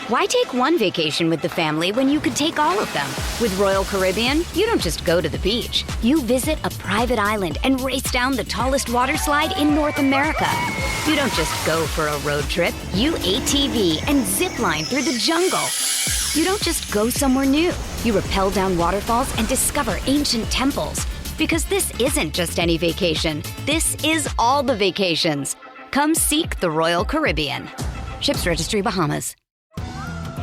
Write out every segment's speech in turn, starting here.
Why take one vacation with the family when you could take all of them? With Royal Caribbean, you don't just go to the beach. You visit a private island and race down the tallest water slide in North America. You don't just go for a road trip. You ATV and zip line through the jungle. You don't just go somewhere new. You rappel down waterfalls and discover ancient temples. Because this isn't just any vacation. This is all the vacations. Come seek the Royal Caribbean. Ships Registry, Bahamas.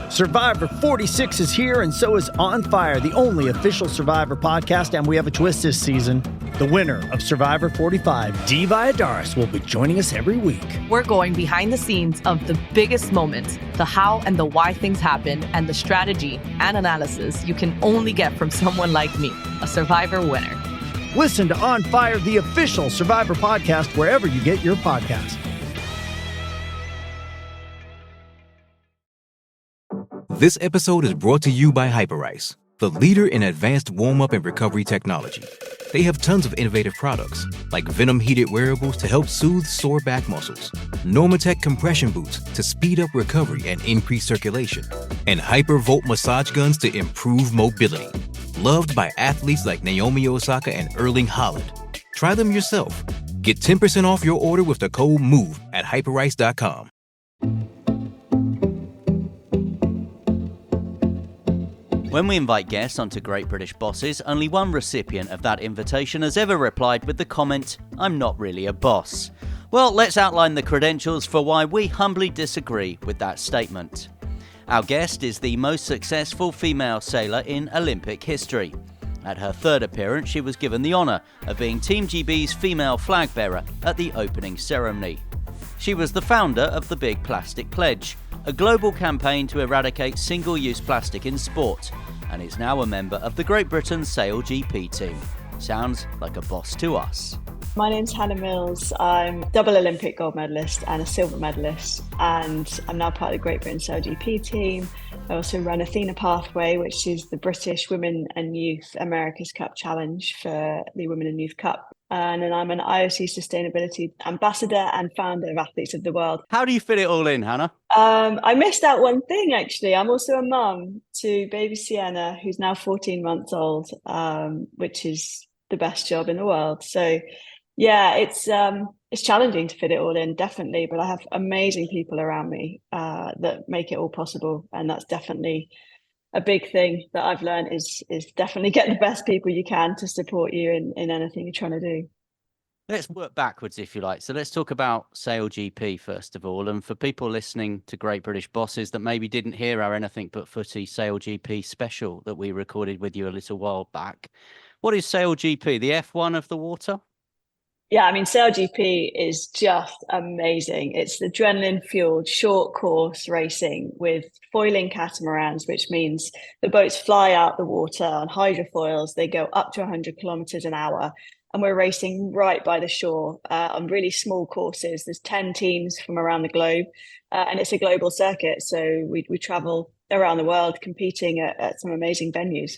Survivor 46 is here, and so is On Fire, the only official Survivor podcast, and we have a twist this season. The winner of Survivor 45, Dee Valladares, will be joining us every week. We're going behind the scenes of the biggest moments, the how and the why things happen, and the strategy and analysis you can only get from someone like me, a Survivor winner. Listen to On Fire, the official Survivor podcast, wherever you get your podcasts. This episode is brought to you by Hyperice, the leader in advanced warm-up and recovery technology. They have tons of innovative products, like Venom-heated wearables to help soothe sore back muscles, Normatec compression boots to speed up recovery and increase circulation, and Hypervolt massage guns to improve mobility. Loved by athletes like Naomi Osaka and Erling Haaland. Try them yourself. Get 10% off your order with the code MOVE at hyperice.com. When we invite guests onto Great British Bosses, only one recipient of that invitation has ever replied with the comment, "I'm not really a boss." Well, let's outline the credentials for why we humbly disagree with that statement. Our guest is the most successful female sailor in Olympic history. At her third appearance, she was given the honour of being Team GB's female flag bearer at the opening ceremony. She was the founder of the Big Plastic Pledge, a global campaign to eradicate single-use plastic in sport, and is now a member of the Great Britain Sail GP team. Sounds like a boss to us. My name's Hannah Mills. I'm double Olympic gold medalist and a silver medalist, and I'm now part of the Great Britain Sail GP team. I also run Athena Pathway, which is the British Women and Youth America's Cup Challenge for the Women and Youth Cup. And then I'm an IOC Sustainability Ambassador and founder of Athletes of the World. How do you fit it all in, Hannah? I missed out one thing, actually. I'm also a mum to baby Sienna, who's now 14 months old, which is the best job in the world. So yeah, it's challenging to fit it all in, definitely. But I have amazing people around me that make it all possible. And that's definitely a big thing that I've learned is definitely get the best people you can to support you in anything you're trying to do. Let's work backwards, if you like. So let's talk about Sail GP, first of all. And for people listening to Great British Bosses that maybe didn't hear our Anything But Footy Sail GP special that we recorded with you a little while back, what is Sail GP, the F1 of the water? Yeah, I mean, Sail GP is just amazing. It's adrenaline-fueled, short course racing with foiling catamarans, which means the boats fly out the water on hydrofoils. They go up to 100 kilometers an hour, and we're racing right by the shore on really small courses. There's 10 teams from around the globe, and it's a global circuit. So we travel around the world competing at some amazing venues.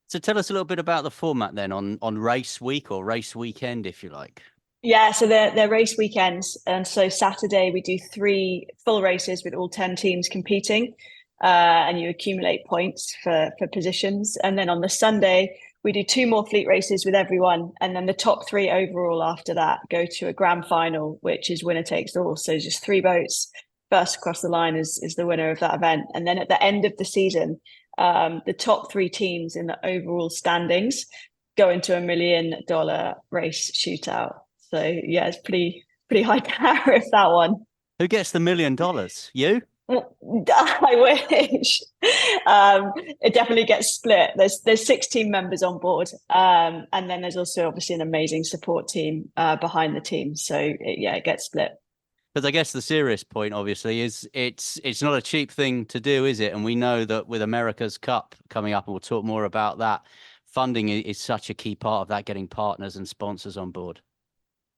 So tell us a little bit about the format then on race week or race weekend, if you like. Yeah, so they're race weekends. And so Saturday we do 3 full races with all 10 teams competing, and you accumulate points for positions. And then on the Sunday, we do 2 more fleet races with everyone. And then the top 3 overall after that go to a grand final, which is winner takes all. So just 3 boats. First across the line is the winner of that event. And then at the end of the season, the top 3 teams in the overall standings go into $1 million race shootout. So yeah, it's pretty high tariff, that one. Who gets the $1 million? You? I wish. It definitely gets split. There's 6 team members on board, and then there's also obviously an amazing support team behind the team. So it gets split. But I guess the serious point, obviously, is it's not a cheap thing to do, is it? And we know that with America's Cup coming up, and we'll talk more about that, funding is such a key part of that, getting partners and sponsors on board.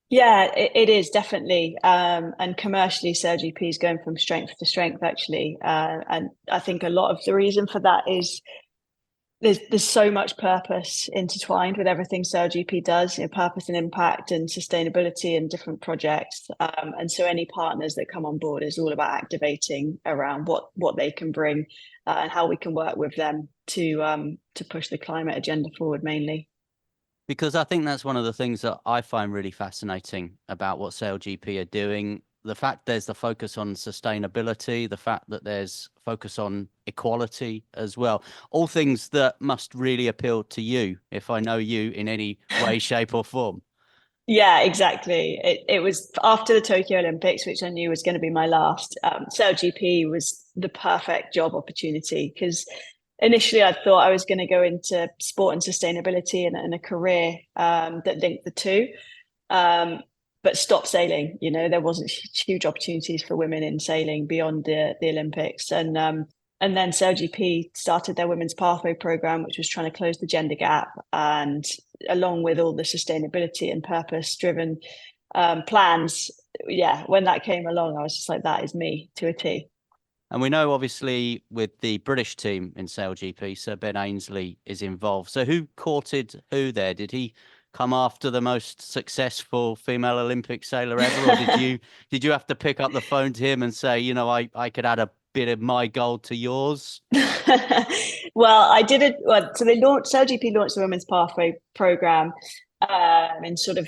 Yeah, it is definitely. And commercially, Sail GP is going from strength to strength, actually. And I think a lot of the reason for that is there's so much purpose intertwined with everything Sail GP does, purpose and impact and sustainability and different projects. And so any partners that come on board is all about activating around what they can bring and how we can work with them to push the climate agenda forward mainly. Because I think that's one of the things that I find really fascinating about what Sail GP are doing. The fact there's the focus on sustainability, the fact that there's focus on equality as well. All things that must really appeal to you, if I know you in any way, shape or form. Yeah, exactly. It was after the Tokyo Olympics, which I knew was going to be my last. Sail GP was the perfect job opportunity because initially I thought I was going to go into sport and sustainability and a career that linked the two. But stop sailing. There wasn't huge opportunities for women in sailing beyond the Olympics. And then Sail GP started their Women's Pathway program, which was trying to close the gender gap. And along with all the sustainability and purpose-driven plans, when that came along, I was just like, that is me to a T. And we know, obviously, with the British team in Sail GP, Sir Ben Ainslie is involved. So who courted who there? Did he come after the most successful female Olympic sailor ever, or did you have to pick up the phone to him and say, I could add a bit of my gold to yours? Well, I did it. Well, so Sail GP launched the Women's Pathway program in sort of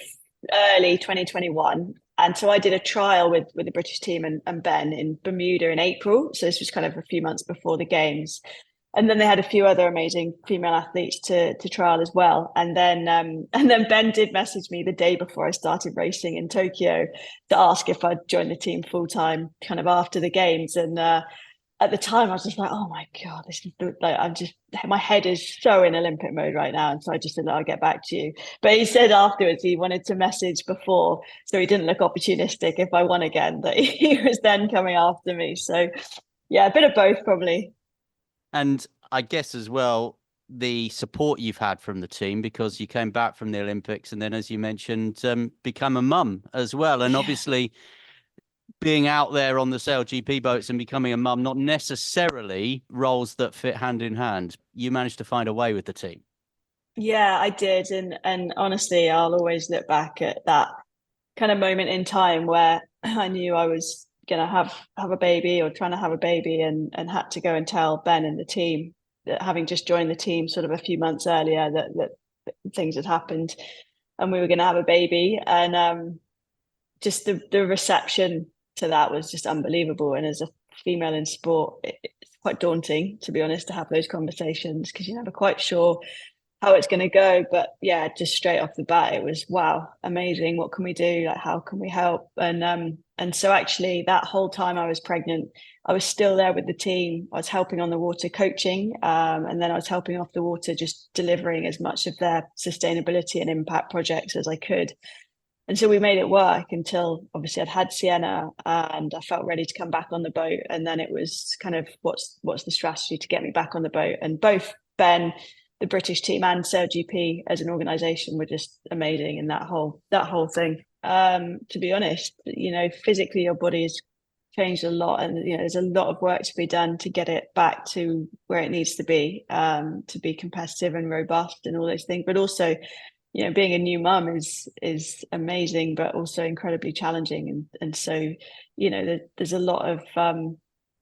early 2021. And so I did a trial with the British team and Ben in Bermuda in April. So this was kind of a few months before the games. And then they had a few other amazing female athletes to trial as well. And then Ben did message me the day before I started racing in Tokyo to ask if I'd join the team full time kind of after the games. And at the time I was just like, oh my God, this is like, my head is so in Olympic mode right now. And so I just said, I'll get back to you. But he said afterwards he wanted to message before, so he didn't look opportunistic if I won again, that he was then coming after me. So yeah, a bit of both probably. And I guess as well, the support you've had from the team, because you came back from the Olympics and then, as you mentioned, become a mum as well. And obviously being out there on the Sail GP boats and becoming a mum, not necessarily roles that fit hand in hand. You managed to find a way with the team. Yeah, I did. And honestly, I'll always look back at that kind of moment in time where I knew I was going to have a baby or trying to have a baby and had to go and tell Ben and the team that, having just joined the team sort of a few months earlier, that things had happened and we were going to have a baby. And just the reception to that was just unbelievable. And as a female in sport, it's quite daunting, to be honest, to have those conversations because you're never quite sure how it's going to go. But yeah, just straight off the bat, it was, wow, amazing. What can we do? Like, how can we help? And so actually that whole time I was pregnant, I was still there with the team. I was helping on the water coaching. And then I was helping off the water, just delivering as much of their sustainability and impact projects as I could. And so we made it work until obviously I'd had Sienna and I felt ready to come back on the boat. And then it was kind of, what's the strategy to get me back on the boat? And both Ben, the British team, and Sail GP as an organisation were just amazing in that whole thing. To be honest, physically your body's changed a lot, and there's a lot of work to be done to get it back to where it needs to be competitive and robust and all those things. But also, being a new mum is amazing, but also incredibly challenging. And so, there's a lot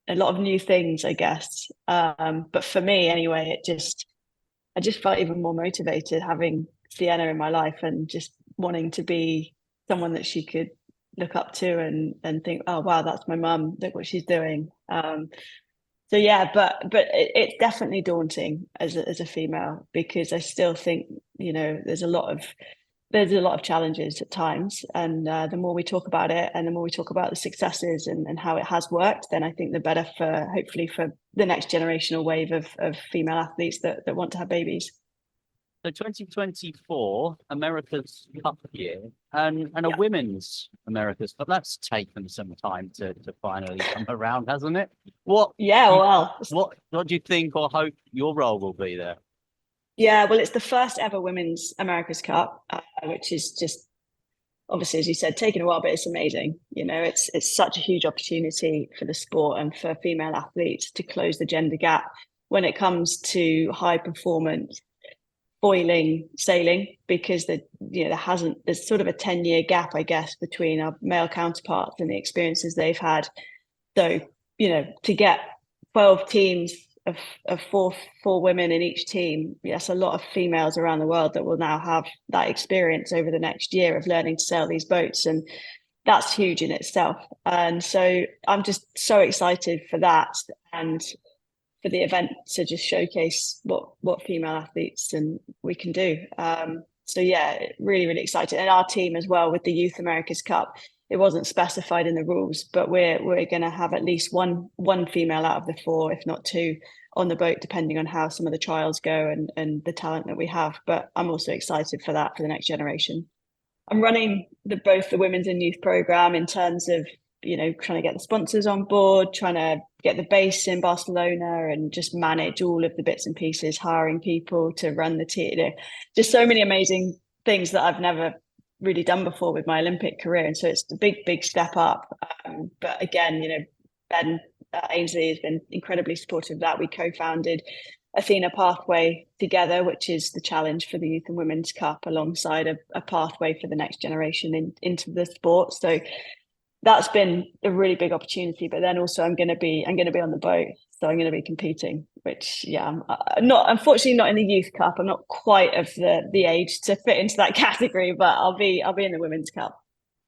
of new things, I guess. But for me anyway, I just felt even more motivated having Sienna in my life and just wanting to be someone that she could look up to and think, oh wow, that's my mum, look what she's doing. So yeah, but it's definitely daunting as a female, because I still think there's a lot of challenges at times, and the more we talk about it and the more we talk about the successes and how it has worked, then I think the better hopefully for the next generational wave of female athletes that want to have babies. So 2024, America's Cup year, and a women's America's Cup. That's taken some time to finally come around, hasn't it? What do you think or hope your role will be there? Yeah, well, it's the first ever women's America's Cup, which is just obviously, as you said, taking a while, but it's amazing. It's such a huge opportunity for the sport and for female athletes to close the gender gap. when it comes to high performance foiling sailing, because there's sort of a 10-year gap, I guess, between our male counterparts and the experiences they've had. So, to get 12 teams of four women in each team, yes, a lot of females around the world that will now have that experience over the next year of learning to sail these boats, and that's huge in itself. And so I'm just so excited for that, and for the event to just showcase what female athletes and we can do. So yeah, really, really excited. And our team as well with the Youth America's Cup, it wasn't specified in the rules, but we're going to have at least one female out of the 4, if not 2, on the boat, depending on how some of the trials go and the talent that we have. But I'm also excited for that for the next generation. I'm running both the women's and youth program in terms of, trying to get the sponsors on board, trying to get the base in Barcelona, and just manage all of the bits and pieces, hiring people to run the team. Just so many amazing things that I've never really done before with my Olympic career. And so it's a big step up. But again, Ben Ainsley has been incredibly supportive of that. We co-founded Athena Pathway together, which is the challenge for the Youth and Women's Cup, alongside a pathway for the next generation into the sport. So that's been a really big opportunity. But then also I'm going to be on the boat, so I'm going to be competing, which I'm unfortunately not in the Youth Cup. I'm not quite of the age to fit into that category, but I'll be in the Women's Cup.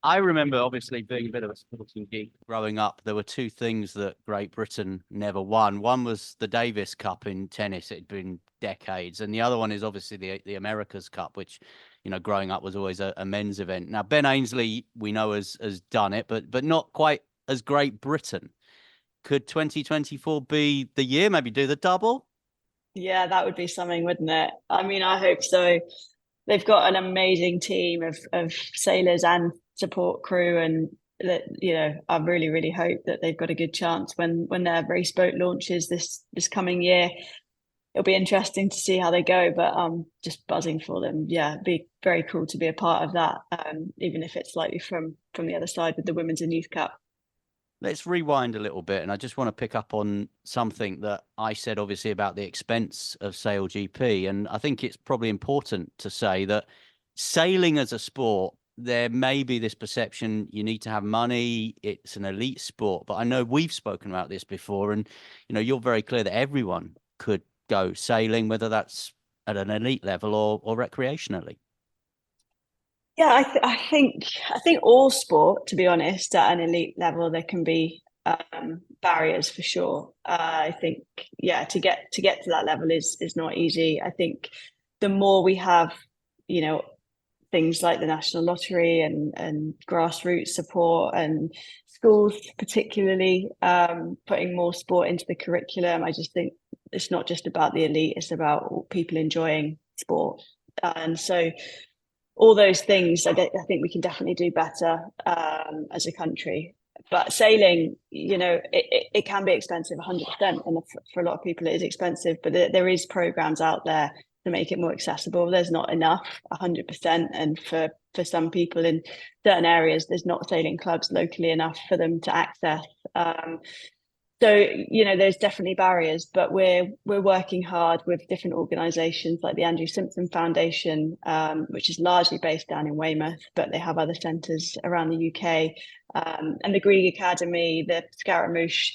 I remember, obviously, being a bit of a sporting geek growing up. There were 2 things that Great Britain never won. One was the Davis Cup in tennis. It had been decades. And the other one is obviously the America's Cup, which, growing up was always a men's event. Now, Ben Ainsley, we know, has done it, but not quite as Great Britain. Could 2024 be the year? Maybe do the double? Yeah, that would be something, wouldn't it? I mean, I hope so. They've got an amazing team of sailors and support crew, and that I really, really hope that they've got a good chance when their race boat launches this coming year. It'll be interesting to see how they go, but I'm just buzzing for them. Yeah, it'd be very cool to be a part of that, even if it's slightly from the other side with the Women's and Youth Cup. Let's rewind a little bit, and I just want to pick up on something that I said, obviously, about the expense of Sail GP. And I think it's probably important to say that sailing as a sport, there may be this perception you need to have money, it's an elite sport. But I know we've spoken about this before, and you're very clear that everyone could go sailing, whether that's at an elite level or recreationally. Yeah, I think all sport, to be honest, at an elite level, there can be barriers for sure. I think, to get to that level is not easy. I think the more we have, things like the National Lottery and grassroots support, and schools particularly putting more sport into the curriculum, I just think it's not just about the elite, it's about people enjoying sport. And so all those things, I think we can definitely do better as a country. But sailing, it can be expensive, 100%. And for a lot of people, it is expensive. But there is programs out there to make it more accessible. There's not enough, 100%. And for some people in certain areas, there's not sailing clubs locally enough for them to access. So, there's definitely barriers, but we're working hard with different organisations like the Andrew Simpson Foundation, which is largely based down in Weymouth, but they have other centres around the UK, and the Grieg Academy, the Scaramouche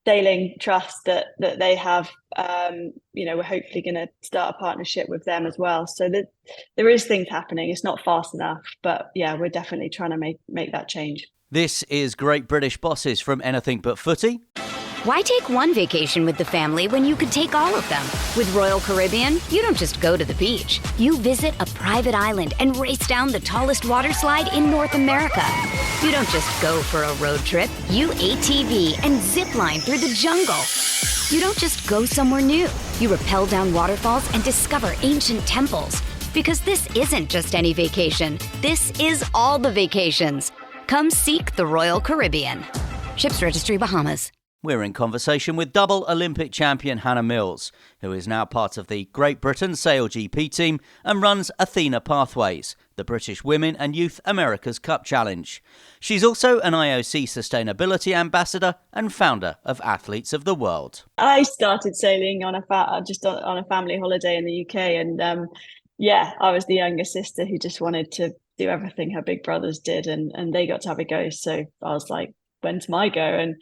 Sailing Trust that they have. We're hopefully going to start a partnership with them as well. So that there is things happening. It's not fast enough, but we're definitely trying to make that change. This is Great British Bosses from Anything But Footy. Why take one vacation with the family when you could take all of them? With Royal Caribbean, you don't just go to the beach. You visit a private island and race down the tallest water slide in North America. You don't just go for a road trip. You ATV and zip line through the jungle. You don't just go somewhere new. You rappel down waterfalls and discover ancient temples. Because this isn't just any vacation. This is all the vacations. Come seek the Royal Caribbean. Ships Registry, Bahamas. We're in conversation with double Olympic champion Hannah Mills, who is now part of the Great Britain Sail GP team and runs Athena Pathways, the British Women and Youth America's Cup Challenge. She's also an IOC Sustainability Ambassador and founder of Athletes of the World. I started sailing on a family holiday in the UK, and I was the younger sister who just wanted to do everything her big brothers did, and they got to have a go. So I was like, when's my go? And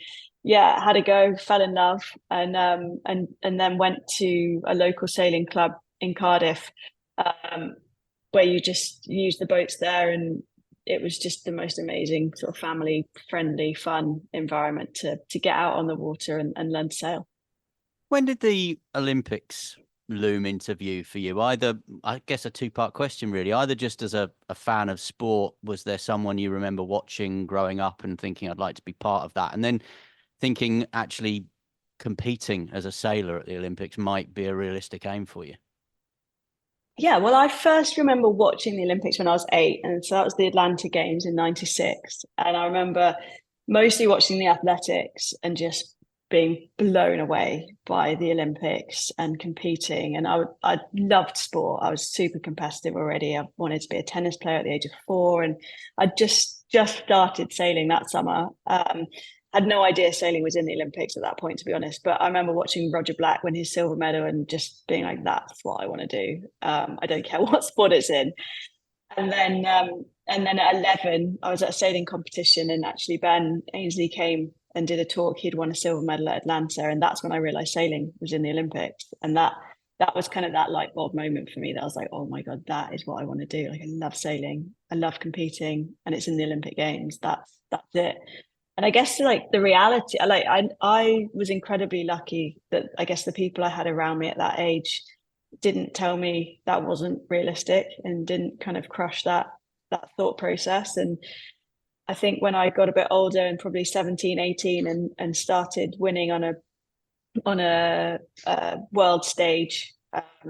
had a go, fell in love, and then went to a local sailing club in Cardiff, where you just use the boats there, and it was just the most amazing sort of family friendly, fun environment to get out on the water and learn to sail. When did the Olympics loom into view for you? Either, I guess, a two-part question really, either just as a fan of sport, was there someone you remember watching growing up and thinking I'd like to be part of that, and then thinking actually competing as a sailor at the Olympics might be a realistic aim for you? Yeah, well, I first remember watching the Olympics when I was 8, and so that was the Atlanta Games in '96. And I remember mostly watching the athletics and just being blown away by the Olympics and competing. And I loved sport. I was super competitive already. I wanted to be a tennis player at the age of 4, and I just started sailing that summer. Had no idea sailing was in the Olympics at that point, to be honest. But I remember watching Roger Black win his silver medal and just being like, that's what I want to do. I don't care what sport it's in. And then at 11, I was at a sailing competition, and actually Ben Ainsley came and did a talk. He'd won a silver medal at Atlanta, and that's when I realized sailing was in the Olympics. And that was kind of that light bulb moment for me, that I was like, oh my God, that is what I want to do. Like, I love sailing, I love competing, and it's in the Olympic Games. That's it. And I guess like the reality, like I was incredibly lucky that I guess the people I had around me at that age didn't tell me that wasn't realistic and didn't kind of crush that thought process. And I think when I got a bit older and probably 17, 18 and started winning on a world stage,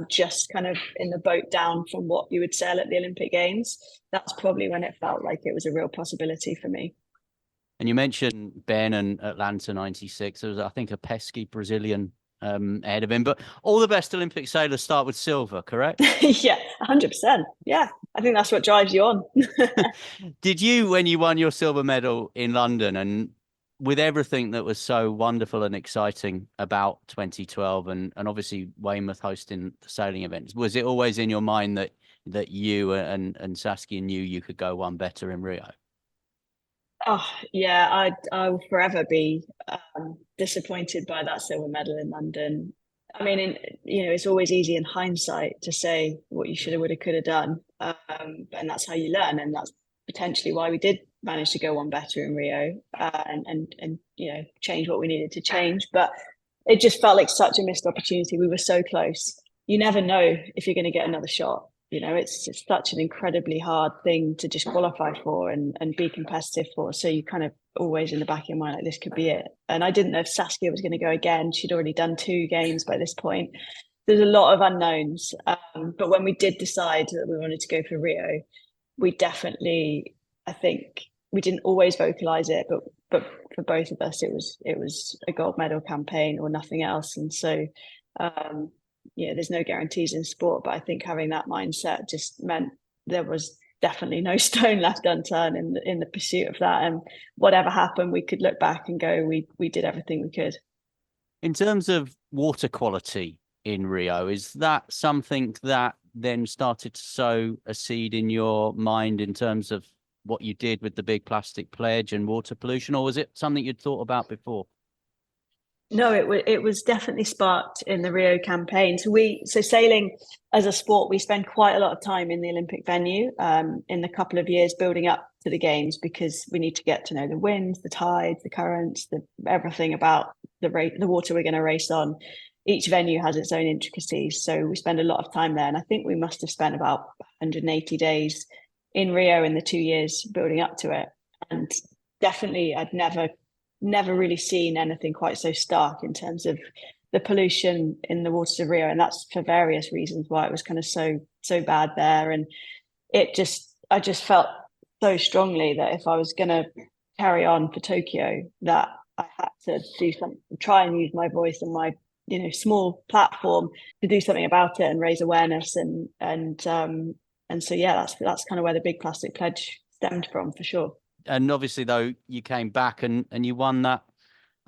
just kind of in the boat down from what you would sail at the Olympic Games, that's probably when it felt like it was a real possibility for me. And you mentioned Ben and Atlanta '96. There was, I think, a pesky Brazilian ahead of him. But all the best Olympic sailors start with silver, correct? Yeah, 100%. Yeah, I think that's what drives you on. Did you, when you won your silver medal in London, and with everything that was so wonderful and exciting about 2012 and obviously Weymouth hosting the sailing events, was it always in your mind that you and Saskia knew you could go one better in Rio? Oh yeah, I will forever be disappointed by that silver medal in London. I mean, it's always easy in hindsight to say what you should have, would have, could have done, and that's how you learn, and that's potentially why we did manage to go one better in Rio and change what we needed to change. But it just felt like such a missed opportunity. We were so close. You never know if you're going to get another shot. It's such an incredibly hard thing to just qualify for and be competitive for. So you kind of always in the back of your mind, like, this could be it. And I didn't know if Saskia was going to go again. She'd already done 2 games by this point. There's a lot of unknowns. But when we did decide that we wanted to go for Rio, we definitely, I think, we didn't always vocalize it, but for both of us, it was a gold medal campaign or nothing else. And so, there's no guarantees in sport, but I think having that mindset just meant there was definitely no stone left unturned in the pursuit of that. And whatever happened, we could look back and go, we did everything we could. In terms of water quality in Rio, is that something that then started to sow a seed in your mind in terms of what you did with the big plastic pledge and water pollution, or was it something you'd thought about before? No, it was definitely sparked in the Rio campaign. So sailing as a sport, we spend quite a lot of time in the Olympic venue in the couple of years building up to the games, because we need to get to know the winds, the tides, the currents, everything about the water we're going to race on. Each venue has its own intricacies, so we spend a lot of time there. And I think we must have spent about 180 days in Rio in the 2 years building up to it. And definitely, I'd never really seen anything quite so stark in terms of the pollution in the waters of Rio, and that's for various reasons why it was kind of so bad there. And I just felt so strongly that if I was going to carry on for Tokyo, that I had to do something, try and use my voice and my, small platform to do something about it and raise awareness. And so, yeah, that's kind of where the Big Plastic Pledge stemmed from, for sure. And obviously, though, you came back and you won that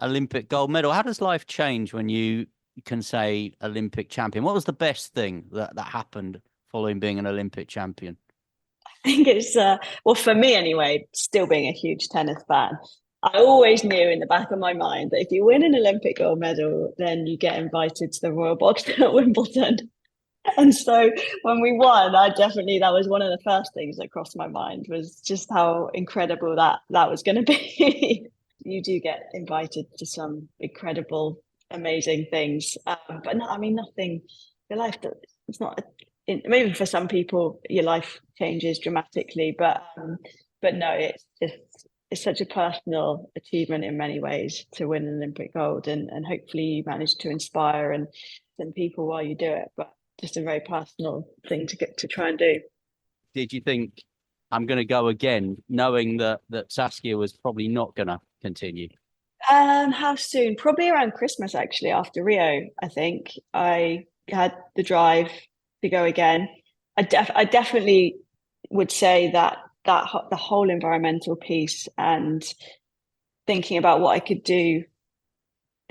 Olympic gold medal. How does life change when you can say Olympic champion? What was the best thing that happened following being an Olympic champion? I think it's, well, for me anyway, still being a huge tennis fan, I always knew in the back of my mind that if you win an Olympic gold medal, then you get invited to the Royal Boxing at Wimbledon. And so when we won, that was one of the first things that crossed my mind, was just how incredible that was going to be. You do get invited to some incredible, amazing things. But no, I mean, nothing, your life, it's not, maybe for some people, your life changes dramatically, but no, it's such a personal achievement in many ways to win an Olympic gold, and hopefully you manage to inspire and some people while you do it, but just a very personal thing to get to try and do. Did you think, I'm going to go again, knowing that Saskia was probably not going to continue? How soon? Probably around Christmas, actually, after Rio. I think I had the drive to go again. I definitely would say that the whole environmental piece and thinking about what I could do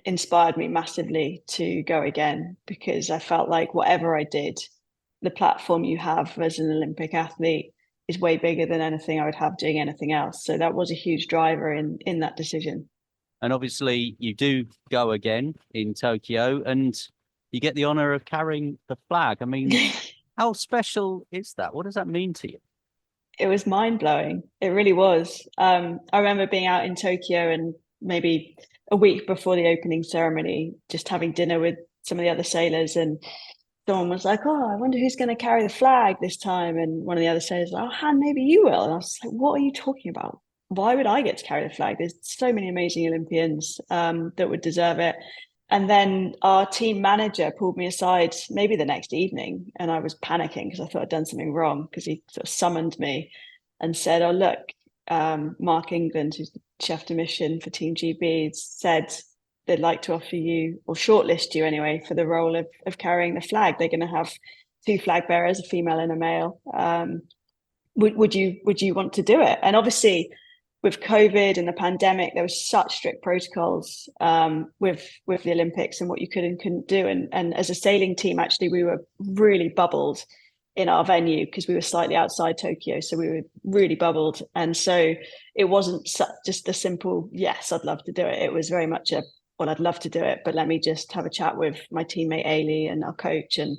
inspired me massively to go again, because I felt like whatever I did, the platform you have as an Olympic athlete is way bigger than anything I would have doing anything else. So that was a huge driver in that decision. And obviously you do go again in Tokyo and you get the honor of carrying the flag. I mean, how special is that? What does that mean to you? It was mind-blowing. It really was. I remember being out in Tokyo and maybe a week before the opening ceremony, just having dinner with some of the other sailors, and someone was like, "Oh, I wonder who's going to carry the flag this time." And one of the other sailors was like, "Oh, Han, maybe you will." And I was like, "What are you talking about? Why would I get to carry the flag? There's so many amazing Olympians that would deserve it." And then our team manager pulled me aside maybe the next evening, and I was panicking because I thought I'd done something wrong, because he sort of summoned me and said, "Oh, look, Mark England, who's the chef de mission for Team GB, said they'd like to offer you, or shortlist you anyway, for the role of carrying the flag. They're going to have 2 flag bearers, a female and a male. Would you want to do it?" And obviously, with COVID and the pandemic, there was such strict protocols with the Olympics and what you could and couldn't do. And as a sailing team, actually, we were really bubbled in our venue because we were slightly outside Tokyo. So we were really bubbled. And so it wasn't just a simple, yes, I'd love to do it. It was very much well, I'd love to do it, but let me just have a chat with my teammate Ailey and our coach, and,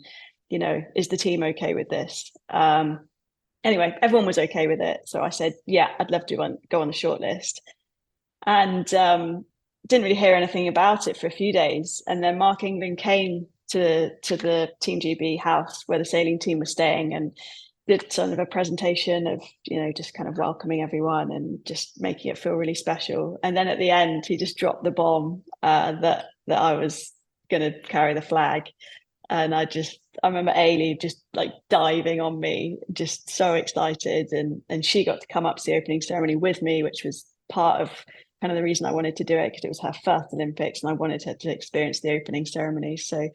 is the team okay with this? Anyway, everyone was okay with it. So I said, yeah, I'd love to go on the shortlist. And didn't really hear anything about it for a few days. And then Mark England came to the Team GB house where the sailing team was staying, and did sort of a presentation of, just kind of welcoming everyone and just making it feel really special. And then at the end, he just dropped the bomb that I was going to carry the flag. And I remember Ailey just like diving on me, just so excited. And she got to come up to the opening ceremony with me, which was part of kind of the reason I wanted to do it, because it was her first Olympics and I wanted her to experience the opening ceremony. So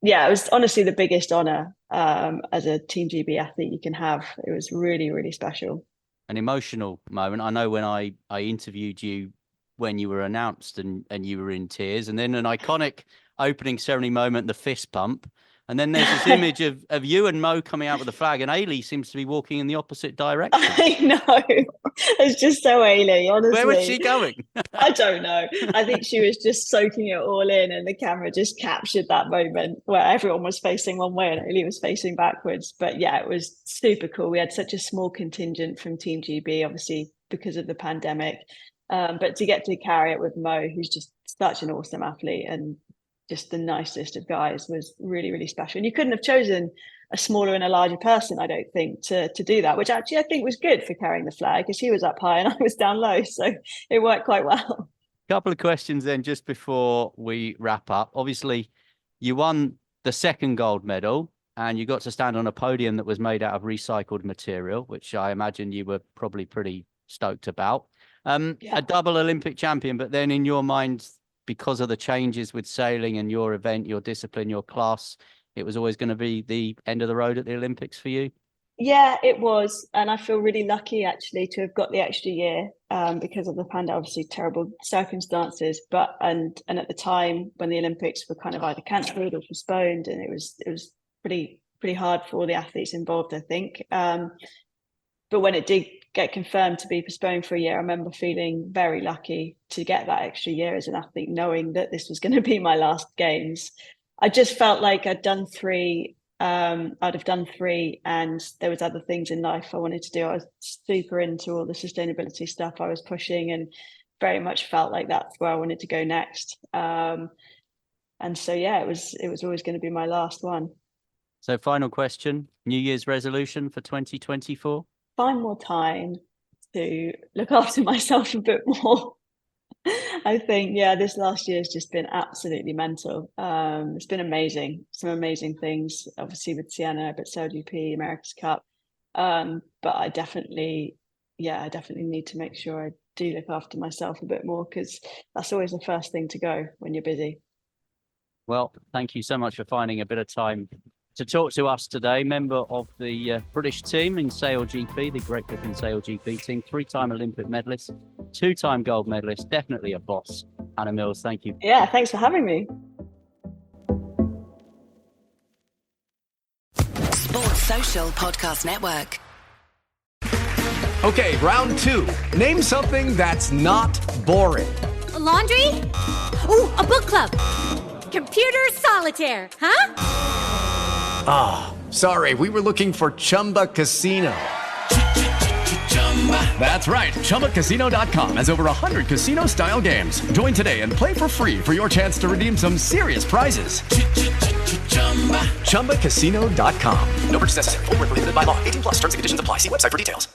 yeah, it was honestly the biggest honor as a Team GB athlete you can have. It was really, really special. An emotional moment. I know when I interviewed you when you were announced and you were in tears, and then an iconic opening ceremony moment, the fist pump. And then there's this image of you and Mo coming out with the flag, and Ailey seems to be walking in the opposite direction. I know. It's just so Ailey, honestly. Where was she going? I don't know. I think she was just soaking it all in, and the camera just captured that moment where everyone was facing one way and Ailey was facing backwards. But yeah, it was super cool. We had such a small contingent from Team GB, obviously, because of the pandemic. But to get to carry it with Mo, who's just such an awesome athlete and just the nicest of guys, was really, really special. And you couldn't have chosen a smaller and a larger person, I don't think, to do that, which actually I think was good for carrying the flag, because he was up high and I was down low. So it worked quite well. Couple of questions then just before we wrap up. Obviously, you won the second gold medal and you got to stand on a podium that was made out of recycled material, which I imagine you were probably pretty stoked about. A double Olympic champion, but then in your mind, because of the changes with sailing and your event, your discipline, your class, it was always going to be the end of the road at the Olympics for you? Yeah, it was. And I feel really lucky actually to have got the extra year because of the pandemic, obviously terrible circumstances. But and at the time when the Olympics were kind of either cancelled or postponed, and it was pretty hard for all the athletes involved, I think. But when it did get confirmed to be postponed for a year, I remember feeling very lucky to get that extra year as an athlete, knowing that this was going to be my last games. I just felt like I'd done 3. I'd have done 3, and there was other things in life I wanted to do. I was super into all the sustainability stuff I was pushing, and very much felt like that's where I wanted to go next. And so, yeah, it was always going to be my last one. So final question, New Year's resolution for 2024? Find more time to look after myself a bit more. I think, yeah, this last year has just been absolutely mental. It's been amazing, some amazing things, obviously with Sienna, but Sail GP, America's Cup. But I definitely need to make sure I do look after myself a bit more, because that's always the first thing to go when you're busy. Well, thank you so much for finding a bit of time to talk to us today. Member of the British team in Sail GP, the Great Britain Sail GP team, 3-time Olympic medalist, 2-time gold medalist, definitely a boss. Hannah Mills, thank you. Yeah, thanks for having me. Sports Social Podcast Network. Okay, round 2. Name something that's not boring. A laundry? Ooh, a book club. Computer solitaire, huh? Ah, sorry, we were looking for Chumba Casino. That's right, ChumbaCasino.com has over 100 casino-style games. Join today and play for free for your chance to redeem some serious prizes. ChumbaCasino.com. No purchase necessary. Void where prohibited by law. 18+. Terms and conditions apply. See website for details.